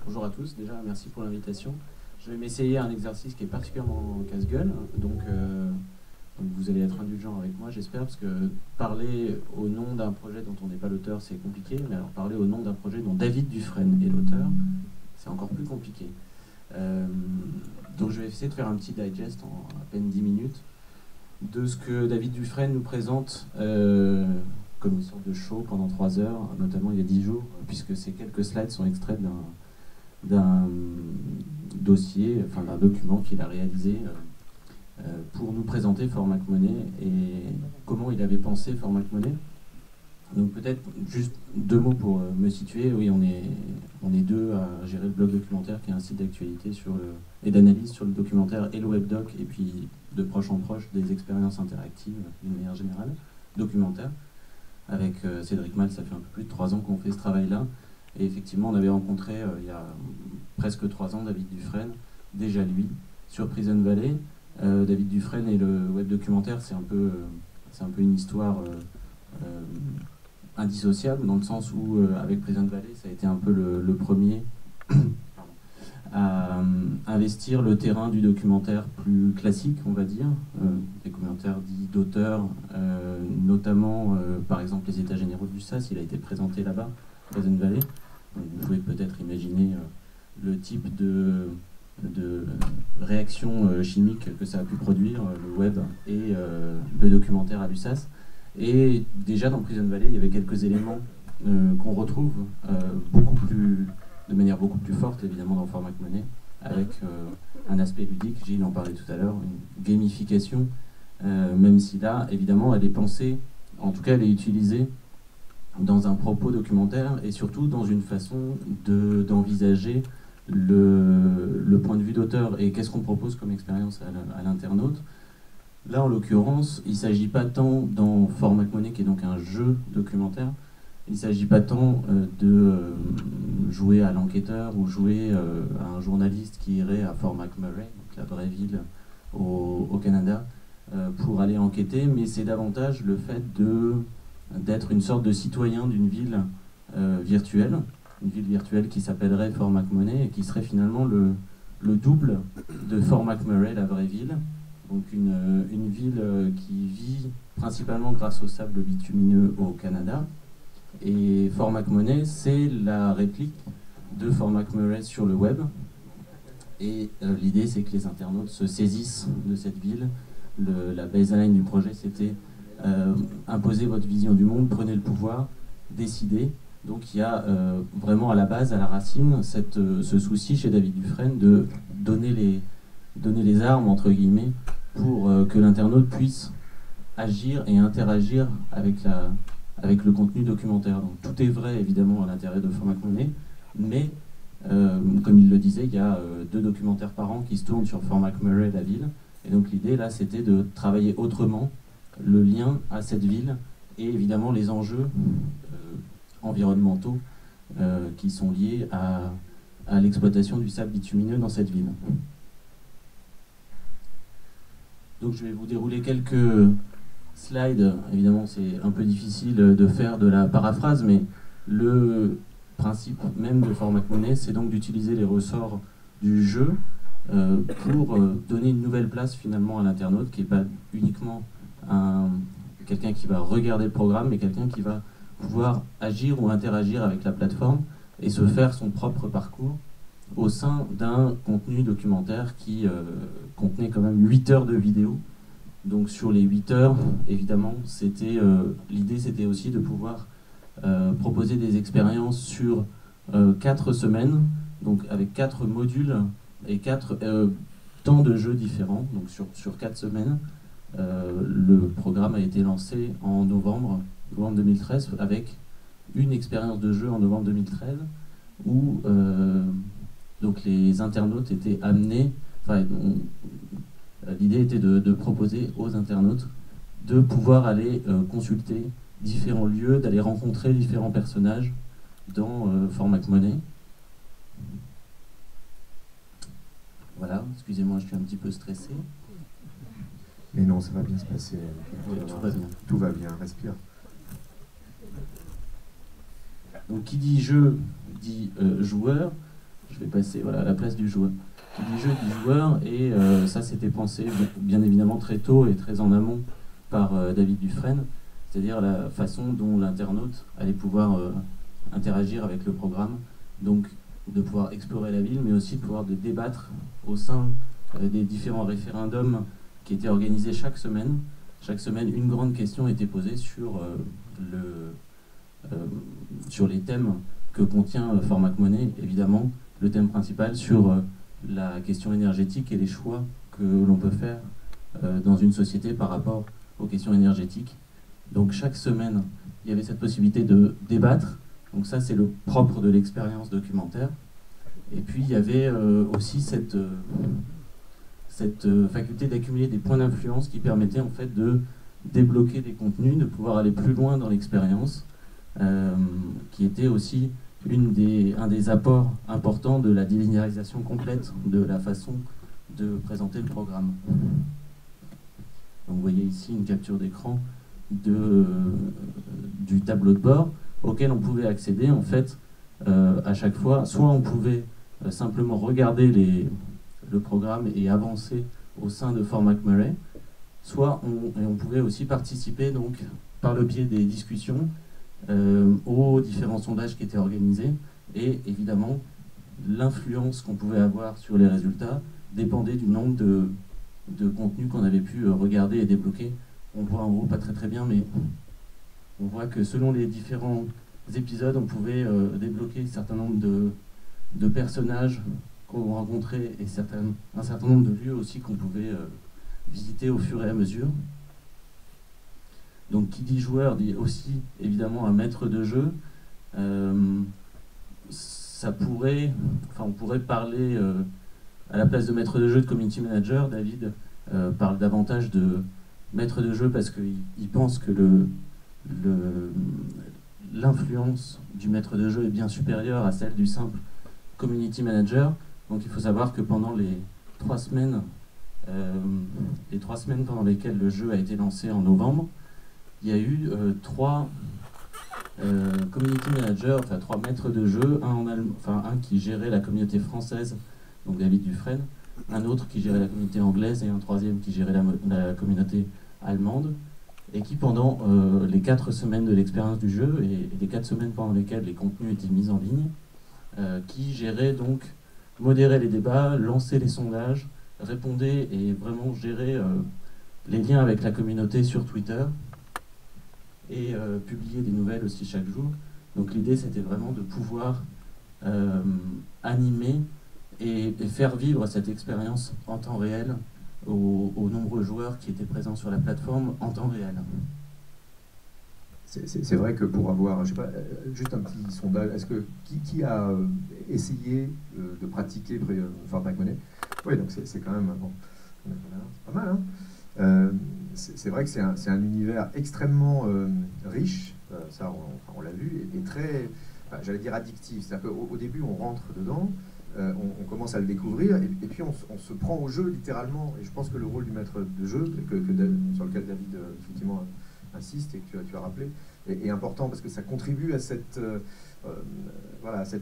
Bonjour à tous, déjà merci pour l'invitation. Je vais m'essayer un exercice qui est particulièrement casse-gueule, donc vous allez être indulgents avec moi j'espère, parce que parler au nom d'un projet dont on n'est pas l'auteur c'est compliqué, mais alors parler au nom d'un projet dont David Dufresne est l'auteur, c'est encore plus compliqué. Donc je vais essayer de faire un petit digest en à peine 10 minutes de ce que David Dufresne nous présente comme une sorte de show pendant 3 heures, notamment il y a 10 jours, puisque ces quelques slides sont extraits d'un dossier, enfin d'un document qu'il a réalisé pour nous présenter For Mac Money et comment il avait pensé For Mac Money. Donc peut-être juste 2 mots pour me situer. Oui, on est 2 à gérer le blog documentaire, qui est un site d'actualité et d'analyse sur le documentaire et le webdoc, et puis de proche en proche des expériences interactives d'une manière générale, documentaire. Avec Cédric Mal, ça fait un peu plus de 3 ans qu'on fait ce travail-là. Et effectivement, on avait rencontré il y a presque 3 ans David Dufresne, déjà lui, sur Prison Valley. David Dufresne et le web documentaire, c'est un peu une histoire indissociable, dans le sens où, avec Prison Valley, ça a été un peu le premier à investir le terrain du documentaire plus classique, on va dire, documentaire dit d'auteur, notamment, par exemple, les États généraux du SAS, il a été présenté là-bas, Prison Valley. Donc, vous pouvez peut-être imaginer le type de réaction chimique que ça a pu produire, le web et le documentaire à l'USAS. Et déjà dans Prison Valley, il y avait quelques éléments qu'on retrouve de manière beaucoup plus forte, évidemment, dans For Mac Money, avec un aspect ludique, Gilles en parlait tout à l'heure, une gamification, même si là, évidemment, elle est pensée, en tout cas, elle est utilisée dans un propos documentaire et surtout dans une façon d'envisager le point de vue d'auteur et qu'est-ce qu'on propose comme expérience à l'internaute. Là, en l'occurrence, il ne s'agit pas tant, dans For Mac Money, qui est donc un jeu documentaire, il ne s'agit pas tant de jouer à l'enquêteur ou jouer à un journaliste qui irait à Fort McMurray, donc la vraie ville au Canada, pour aller enquêter, mais c'est davantage le fait d'être une sorte de citoyen d'une ville virtuelle, une ville virtuelle qui s'appellerait For Mac Money et qui serait finalement le double de Fort McMurray, la vraie ville. Donc une ville qui vit principalement grâce au sable bitumineux au Canada. Et For Mac Money, c'est la réplique de Fort McMurray sur le web. Et l'idée, c'est que les internautes se saisissent de cette ville. La baseline du projet, c'était imposer votre vision du monde, prenez le pouvoir, décidez. Donc il y a vraiment à la base, à la racine, ce souci chez David Dufresne de donner les armes, entre guillemets, pour que l'internaute puisse agir et interagir avec le contenu documentaire. Donc tout est vrai, évidemment, à l'intérieur de For Mac Money, mais comme il le disait, il y a 2 documentaires par an qui se tournent sur Fort McMurray, la ville. Et donc l'idée, là, c'était de travailler autrement le lien à cette ville et évidemment les enjeux environnementaux qui sont liés à l'exploitation du sable bitumineux dans cette ville. Donc je vais vous dérouler quelques slides. Évidemment, c'est un peu difficile de faire de la paraphrase, mais le principe même de For Mac Money, c'est donc d'utiliser les ressorts du jeu pour donner une nouvelle place finalement à l'internaute, qui n'est pas uniquement quelqu'un qui va regarder le programme, mais quelqu'un qui va pouvoir agir ou interagir avec la plateforme et se faire son propre parcours au sein d'un contenu documentaire qui contenait quand même 8 heures de vidéo. Donc sur les 8 heures, évidemment, l'idée c'était aussi de pouvoir proposer des expériences sur 4 semaines, donc avec 4 modules et 4 temps de jeu différents, donc sur 4 semaines. Le programme a été lancé en novembre 2013 avec une expérience de jeu en novembre 2013 où donc les internautes étaient amenés, l'idée était de proposer aux internautes de pouvoir aller consulter différents lieux, d'aller rencontrer différents personnages dans For Mac Money. Voilà, excusez-moi, je suis un petit peu stressé. Mais non, ça va bien se passer. Oui, tout va bien. Tout va bien, respire. Donc qui dit jeu dit joueur. je vais passer à la place du joueur. Qui dit jeu dit joueur, et ça c'était pensé bien évidemment très tôt et très en amont par David Dufresne, c'est-à-dire la façon dont l'internaute allait pouvoir interagir avec le programme, donc de pouvoir explorer la ville, mais aussi de pouvoir débattre au sein des différents référendums qui étaient organisés chaque semaine. Chaque semaine, une grande question était posée sur les thèmes que contient Formac Monnaie, évidemment, le thème principal sur la question énergétique et les choix que l'on peut faire dans une société par rapport aux questions énergétiques. Donc chaque semaine, il y avait cette possibilité de débattre. Donc ça, c'est le propre de l'expérience documentaire. Et puis, il y avait aussi cette faculté d'accumuler des points d'influence qui permettait en fait de débloquer des contenus, de pouvoir aller plus loin dans l'expérience, qui était aussi un des apports importants de la délinéarisation complète de la façon de présenter le programme. Donc vous voyez ici une capture d'écran du tableau de bord auquel on pouvait accéder en fait à chaque fois. Soit on pouvait simplement regarder le programme et avancer au sein de Formac Murray, soit on pouvait aussi participer donc par le biais des discussions aux différents sondages qui étaient organisés, et évidemment l'influence qu'on pouvait avoir sur les résultats dépendait du nombre de contenus qu'on avait pu regarder et débloquer. On voit en haut, pas très bien, mais on voit que selon les différents épisodes, on pouvait débloquer un certain nombre de personnages qu'on rencontrait et un certain nombre de lieux aussi qu'on pouvait visiter au fur et à mesure. Donc qui dit joueur dit aussi évidemment un maître de jeu. On pourrait parler à la place de maître de jeu de community manager. David parle davantage de maître de jeu parce qu'il pense que l'influence du maître de jeu est bien supérieure à celle du simple community manager. Donc il faut savoir que pendant les 3 semaines pendant lesquelles le jeu a été lancé en novembre, il y a eu 3 community managers, 3 maîtres de jeu, un qui gérait la communauté française, donc David Dufresne, un autre qui gérait la communauté anglaise et un troisième qui gérait la communauté allemande, et qui pendant les 4 semaines de l'expérience du jeu et les 4 semaines pendant lesquelles les contenus étaient mis en ligne, qui gérait donc, modérait les débats, lançait les sondages, répondait et vraiment gérait les liens avec la communauté sur Twitter, et publier des nouvelles aussi chaque jour. Donc l'idée c'était vraiment de pouvoir animer et faire vivre cette expérience en temps réel aux nombreux joueurs qui étaient présents sur la plateforme en temps réel. C'est vrai que pour avoir, je sais pas, juste un petit sondage, est-ce que qui a essayé de pratiquer Formac Monnaie? Oui, donc c'est quand même bon, c'est pas mal, hein. C'est vrai que c'est un univers extrêmement riche, ça on l'a vu, et très, j'allais dire addictif. C'est-à-dire qu'au début on rentre dedans, on commence à le découvrir, et puis on se prend au jeu littéralement. Et je pense que le rôle du maître de jeu, sur lequel David effectivement insiste et que tu as rappelé, est important parce que ça contribue à cette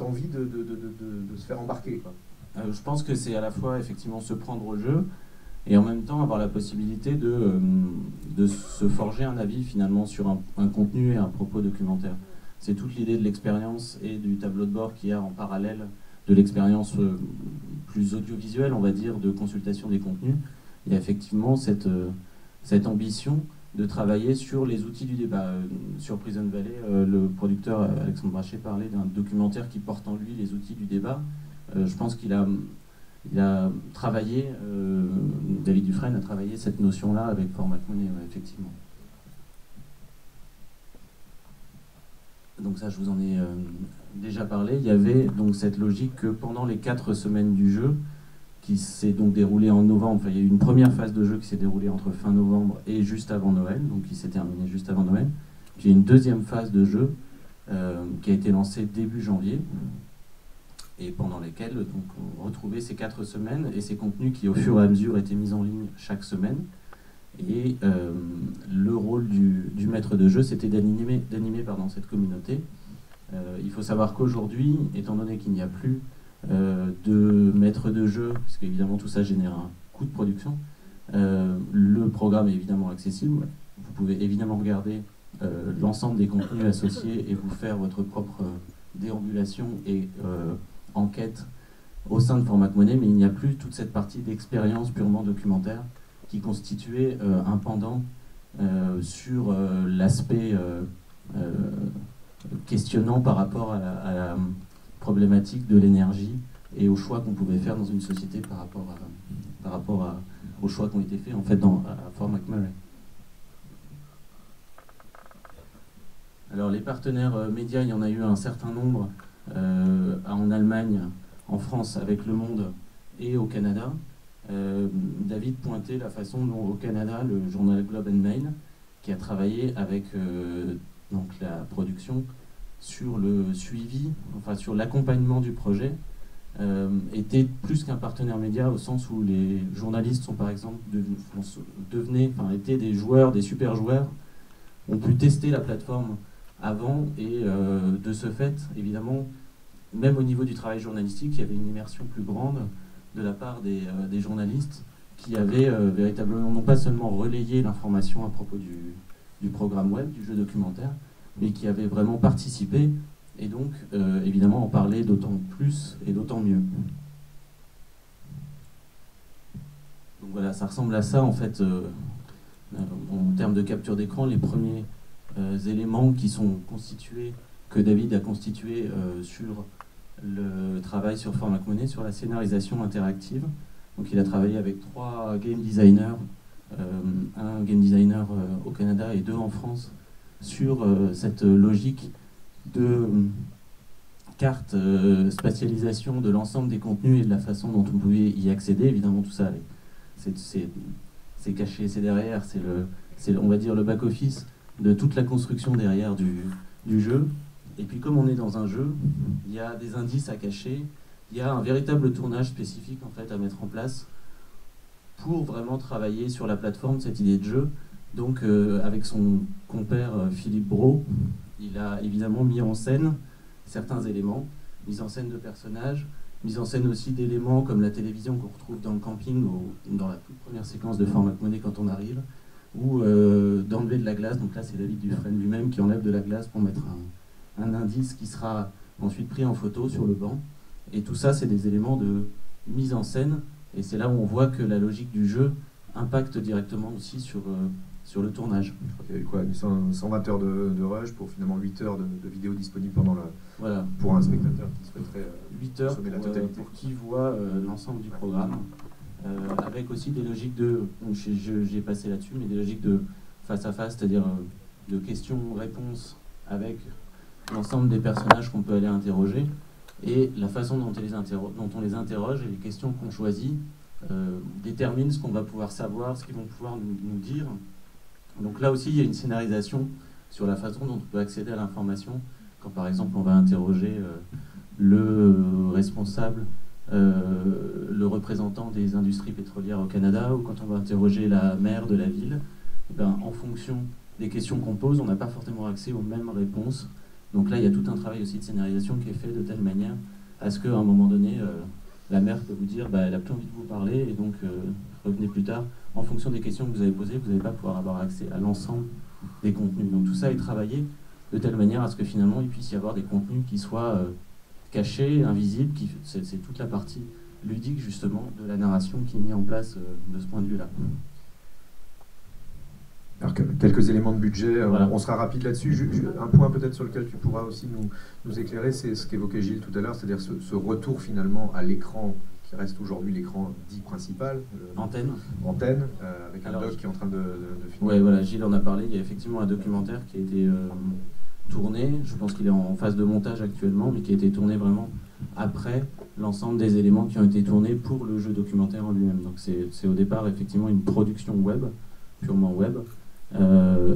envie de se faire embarquer, quoi. Je pense que c'est à la fois effectivement se prendre au jeu et en même temps avoir la possibilité de se forger un avis finalement sur un contenu et un propos documentaire. C'est toute l'idée de l'expérience et du tableau de bord qu'il y a en parallèle de l'expérience plus audiovisuelle, on va dire, de consultation des contenus. Il y a effectivement cette ambition de travailler sur les outils du débat. Sur Prison Valley, le producteur Alexandre Brachet parlait d'un documentaire qui porte en lui les outils du débat. Je pense qu'il a travaillé, David Dufresne a travaillé cette notion-là avec Formac Monnaie, effectivement. Donc ça, je vous en ai déjà parlé. Il y avait donc cette logique que pendant les 4 semaines du jeu, qui s'est donc déroulée en novembre, il y a eu une première phase de jeu qui s'est déroulée entre fin novembre et juste avant Noël, donc qui s'est terminée juste avant Noël. Puis il y a une deuxième phase de jeu qui a été lancée début janvier, et pendant lesquelles donc, on retrouvait ces 4 semaines et ces contenus qui au fur et à mesure étaient mis en ligne chaque semaine. Et le rôle du maître de jeu, c'était d'animer cette communauté. Il faut savoir qu'aujourd'hui, étant donné qu'il n'y a plus de maître de jeu, parce qu'évidemment tout ça génère un coût de production. Le programme est évidemment accessible. Vous pouvez évidemment regarder l'ensemble des contenus associés et vous faire votre propre déambulation et enquête au sein de Format Money, mais il n'y a plus toute cette partie d'expérience purement documentaire qui constituait un pendant sur l'aspect questionnant par rapport à la problématique de l'énergie et aux choix qu'on pouvait faire dans une société par rapport aux choix qui ont été faits en fait à Fort McMurray. Alors les partenaires médias, il y en a eu un certain nombre en Allemagne, en France avec Le Monde et au Canada. David pointait la façon dont au Canada, le journal Globe and Mail, qui a travaillé avec donc la production sur le suivi, enfin sur l'accompagnement du projet, était plus qu'un partenaire média au sens où les journalistes sont par exemple étaient des joueurs, des super joueurs, ont pu tester la plateforme avant et de ce fait, évidemment, même au niveau du travail journalistique, il y avait une immersion plus grande de la part des journalistes qui avaient véritablement non pas seulement relayé l'information à propos du programme web, du jeu documentaire, mais qui avaient vraiment participé et donc évidemment en parler d'autant plus et d'autant mieux. Donc voilà, ça ressemble à ça en fait en termes de capture d'écran, les premiers éléments qui sont constitués, que David a constitués sur le travail sur Fort McMurray, sur la scénarisation interactive. Donc il a travaillé avec 3 game designers, un game designer au Canada et 2 en France, sur cette logique de carte spatialisation de l'ensemble des contenus et de la façon dont on pouvait y accéder. Évidemment tout ça, c'est caché, c'est derrière, c'est on va dire le back-office de toute la construction derrière du jeu. Et puis comme on est dans un jeu, il y a des indices à cacher, il y a un véritable tournage spécifique en fait à mettre en place pour vraiment travailler sur la plateforme cette idée de jeu. Donc avec son compère Philippe Brault, il a évidemment mis en scène certains éléments, mise en scène de personnages, mise en scène aussi d'éléments comme la télévision qu'on retrouve dans le camping, dans la toute première séquence de Fort McMurray quand on arrive, ou d'enlever de la glace. Donc là c'est David Dufresne lui-même qui enlève de la glace pour mettre un indice qui sera ensuite pris en photo sur le banc. Et tout ça c'est des éléments de mise en scène, et c'est là où on voit que la logique du jeu impacte directement aussi sur le tournage. Je crois qu'il y a eu quoi, 120 heures de rush pour finalement 8 heures de vidéo disponible pendant voilà. Pour un spectateur qui souhaiterait 8 heures la totalité. pour qui voit l'ensemble du programme, avec aussi des logiques de, j'ai passé là-dessus, mais des logiques de face à face, c'est-à-dire de questions-réponses avec l'ensemble des personnages qu'on peut aller interroger, et la façon dont on les interroge et les questions qu'on choisit déterminent ce qu'on va pouvoir savoir, ce qu'ils vont pouvoir nous dire. Donc là aussi, il y a une scénarisation sur la façon dont on peut accéder à l'information. Quand par exemple on va interroger le responsable, le représentant des industries pétrolières au Canada, ou quand on va interroger la maire de la ville, en fonction des questions qu'on pose, on n'a pas forcément accès aux mêmes réponses. Donc là, il y a tout un travail aussi de scénarisation qui est fait de telle manière à ce qu'à un moment donné, la maire peut vous dire elle a plus envie de vous parler, et donc revenez plus tard. En fonction des questions que vous avez posées, vous n'allez pas pouvoir avoir accès à l'ensemble des contenus. Donc tout ça est travaillé de telle manière à ce que finalement il puisse y avoir des contenus qui soient cachés, invisibles, c'est toute la partie ludique justement de la narration qui est mise en place de ce point de vue-là. Alors quelques éléments de budget, voilà. On sera rapide là-dessus. Un point peut-être sur lequel tu pourras aussi nous éclairer, c'est ce qu'évoquait Gilles tout à l'heure, c'est-à-dire ce retour finalement à l'écran qui reste aujourd'hui l'écran dit principal. Antenne, avec un doc qui est en train de filmer. Oui, voilà, Gilles en a parlé, il y a effectivement un documentaire qui a été tourné, je pense qu'il est en phase de montage actuellement, mais qui a été tourné vraiment après l'ensemble des éléments qui ont été tournés pour le jeu documentaire en lui-même. Donc c'est au départ effectivement une production web, purement web,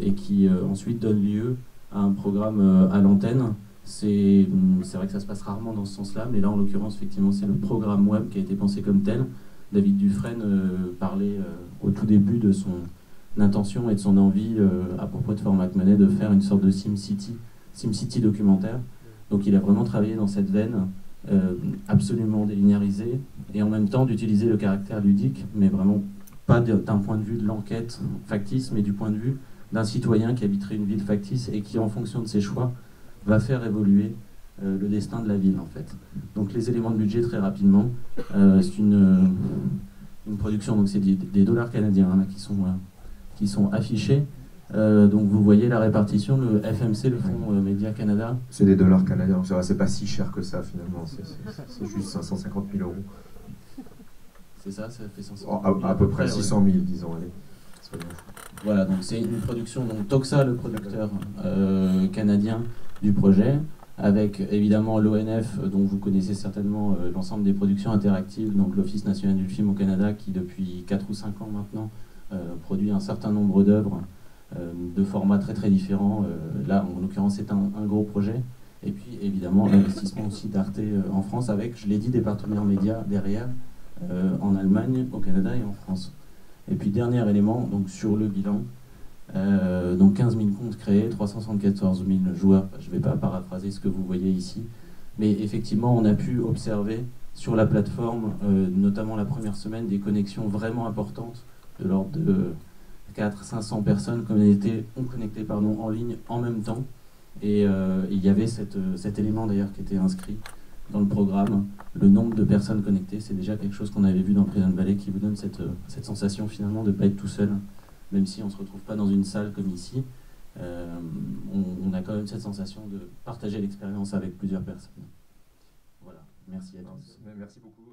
et qui ensuite donne lieu à un programme à l'antenne. C'est vrai que ça se passe rarement dans ce sens-là, mais là en l'occurrence effectivement c'est le programme web qui a été pensé comme tel. David Dufresne parlait au tout début de son intention et de son envie à propos de Fort McMurray de faire une sorte de SimCity documentaire. Donc il a vraiment travaillé dans cette veine absolument délinéarisé, et en même temps d'utiliser le caractère ludique, mais vraiment pas d'un point de vue de l'enquête factice, mais du point de vue d'un citoyen qui habiterait une ville factice et qui, en fonction de ses choix, va faire évoluer le destin de la ville, en fait. Donc les éléments de budget, très rapidement, c'est une production, donc c'est des dollars canadiens là, qui sont affichés. Donc vous voyez la répartition, le FMC, le Fonds Média Canada. C'est des dollars canadiens, c'est pas si cher que ça finalement, c'est juste 550 000 euros. C'est ça, ça fait 500 000. À peu près 600 000, disons, allez. Voilà, donc c'est une production, donc Toxa, le producteur canadien du projet, avec évidemment l'ONF, dont vous connaissez certainement l'ensemble des productions interactives, donc l'Office national du film au Canada, qui depuis 4 ou 5 ans maintenant produit un certain nombre d'œuvres de formats très très différents. Là, en l'occurrence, c'est un gros projet. Et puis évidemment, l'investissement aussi d'Arte en France, avec, je l'ai dit, des partenaires médias derrière, en Allemagne, au Canada et en France. Et puis dernier élément, donc sur le bilan, donc 15 000 comptes créés, 374 000 joueurs, je ne vais pas paraphraser ce que vous voyez ici, mais effectivement on a pu observer sur la plateforme, notamment la première semaine, des connexions vraiment importantes, de l'ordre de 400-500 personnes ont connecté en ligne en même temps, et il y avait cet élément d'ailleurs qui était inscrit dans le programme. Le nombre de personnes connectées, c'est déjà quelque chose qu'on avait vu dans Prison Valley, qui vous donne cette sensation finalement de ne pas être tout seul, même si on ne se retrouve pas dans une salle comme ici. On a quand même cette sensation de partager l'expérience avec plusieurs personnes. Voilà, merci à tous. Merci beaucoup.